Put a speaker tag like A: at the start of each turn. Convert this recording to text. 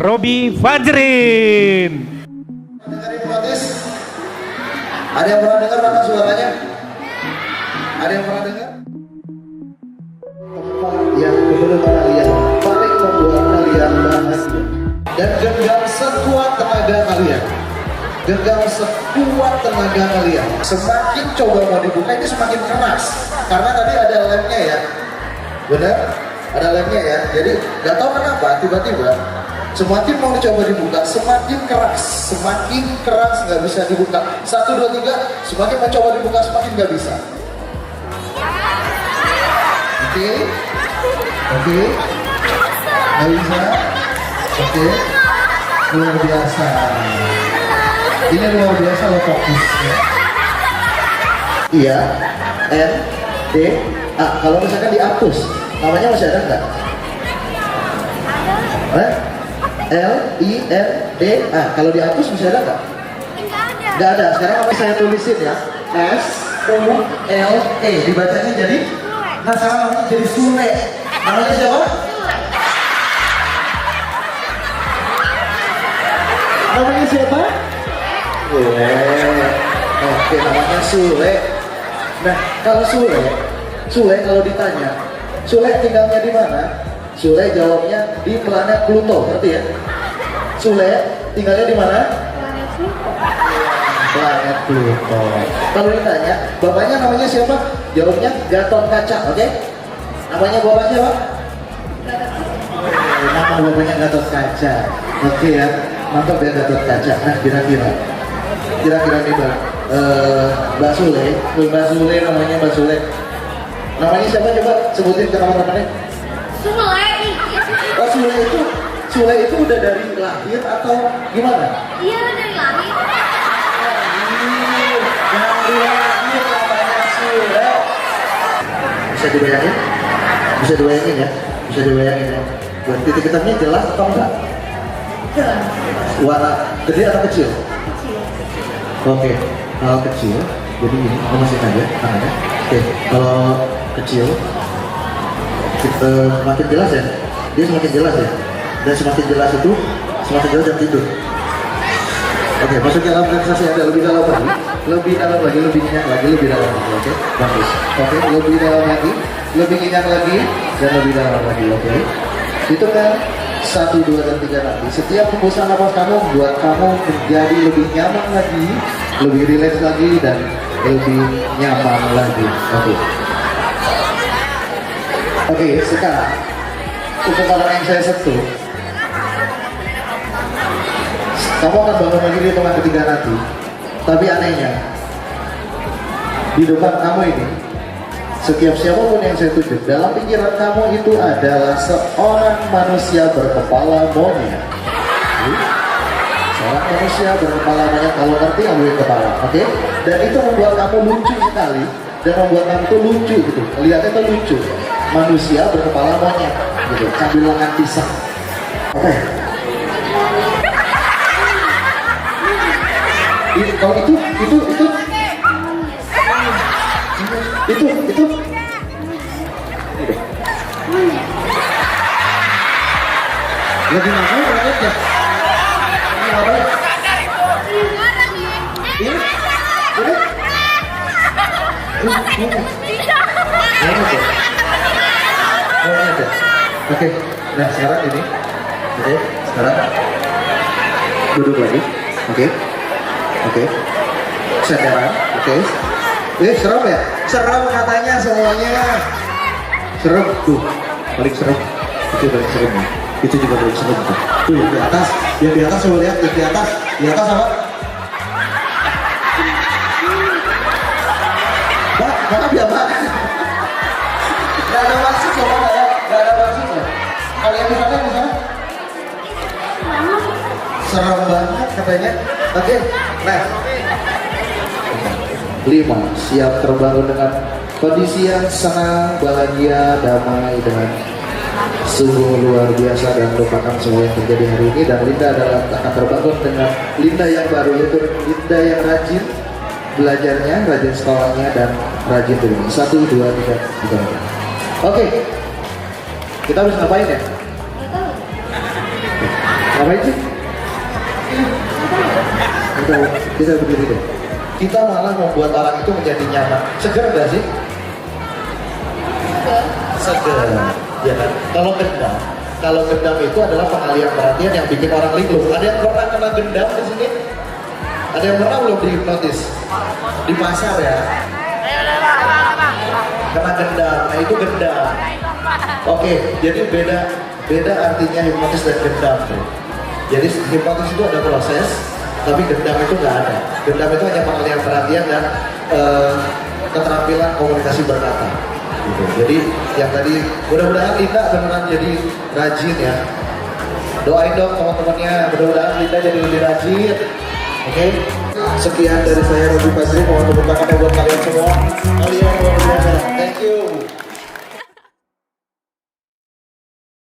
A: Robi Fajrin.
B: Dengerin protes? Ada yang pernah dengar mana suaranya? Ada yang pernah dengar? Tempat yang menurut kalian paling membuat kalian bahagia dan genggam sekuat tenaga kalian. Genggam sekuat tenaga kalian. Semakin coba mau dibuka ini semakin keras. Karena tadi ada lemnya ya. Benar? Ada lemnya ya. Jadi gak tahu kenapa tiba-tiba semakin mau dicoba dibuka semakin keras nggak bisa dibuka. 1, 2, 3 semakin mencoba dibuka semakin nggak bisa. Oke, nggak bisa. Oke, luar biasa. Ini luar biasa lo fokus ya. Iya, N, D, A. Kalau misalkan dihapus, namanya masih ada nggak? L, I, N, D, A. Kalau dihapus masih ada nggak? Nggak ada. Sekarang apa saya tulisin ya? S, U, L, E. Dibacanya jadi? Nah sekarang namanya jadi Sule. Namanya siapa? Namanya siapa? Oke, namanya Sule. Nah, kalau Sule kalau ditanya, Sule tinggalnya di mana? Sule jawabnya di planet Pluto, ngerti ya? Sule tinggalnya di mana? Planet Pluto. Kalau ditanya, bapaknya namanya siapa? Jawabnya Gatot Kaca, oke? Namanya bapaknya siapa? Nama bapaknya Gatot Kaca, oke ya? Mantap ya Gatot Kaca. Nah, kira-kira nih Mbak Sule namanya Mbak Sule. Namanya siapa coba sebutin ke teman-temannya? Oh, Sule itu udah dari lahir atau gimana?
C: Iya dari lahir.
B: Dari lahir namanya Sule. Bisa dibayangin? Bisa dibayangin ya? Buat titik hitamnya jelas atau enggak?
C: Jelas.
B: Warna gede atau kecil?
C: Kecil.
B: Oke, kalau kecil, jadi ini, masih aja tangannya. Oke, kalau kecil, kita semakin jelas ya, dia semakin jelas ya, dan semakin jelas itu, semakin jelas dan tidur. Oke, masuk ke dalam relaksasi ada lebih dalam lagi, lebih dalam lagi, lebih nyenyak lagi, lebih dalam lagi, oke, bagus. Oke, lebih dalam lagi, lebih nyenyak lagi, dan lebih dalam lagi, oke. Itu kan 1, 2, dan 3 nanti. Setiap hembusan nafas kamu buat kamu menjadi lebih nyaman lagi, lebih rileks lagi, dan lebih nyaman lagi. Oke, sekarang untuk orang yang saya sentuh, kamu akan bangun lagi di tempat ketiga nanti. Tapi anehnya, di depan kamu ini, setiap siapapun yang saya tunjuk, dalam pikiran kamu itu adalah seorang manusia berkepala monyet. Seorang manusia berkepala monyet, kalau ngerti ambil kepala, oke? Dan itu membuat kamu lucu sekali, dan membuat kamu tuh lucu gitu. Lihatnya tuh lucu. Manusia berkepala monyet, gitu. Sambil lengan pisang. Oke? Kalau itu lebih mahal banget ya. Ini apa? Oke, nah sekarang ini, sekarang duduk lagi, oke, senderan, oke. Serem ya? Serem katanya semuanya. Serem tuh, paling serem. Itu paling serem ya. Itu juga paling serem tuh. Tuh yang di atas, coba lihat yang di atas apa? Maaf ya Pak. Gak ada maksud ya Pak, gak ada maksud ya. Kalau yang di sana? Serem banget katanya. Oke, nah 5. Siap terbangun dengan kondisi yang senang, bahagia, damai, dan sungguh luar biasa, dan merupakan semua yang terjadi hari ini. Dan Linda akan terbangun dengan Linda yang baru, yaitu Linda yang rajin belajarnya, rajin sekolahnya, dan rajin dulu. 1, 2, 3. Oke, kita harus ngapain ya? Ngapain sih? Kita berdiri deh. Kita malah membuat orang itu menjadi nyaman. Seger nggak sih? Seger. Ya kan? Kalau gendam itu adalah pengalihan perhatian yang bikin orang linglung. Ada yang pernah kena gendam di sini? Ada yang pernah belum dihipnotis? Di pasar ya? Kena gendam. Nah itu gendam. Oke, jadi beda artinya hipnotis dan gendam. Jadi hipnotis itu ada proses, tapi gendam itu nggak ada. Gendam itu hanya pengalihan perhatian dan keterampilan komunikasi berkata. Gitu. Jadi yang tadi mudah-mudahan Linda beneran jadi rajin ya. Doain dong teman-temannya, mudah-mudahan Linda jadi lebih rajin. Oke? Sekian dari saya Robi Fajri, mohon tepuk tangan buat kalian semua. Kalian luar biasa. Thank you.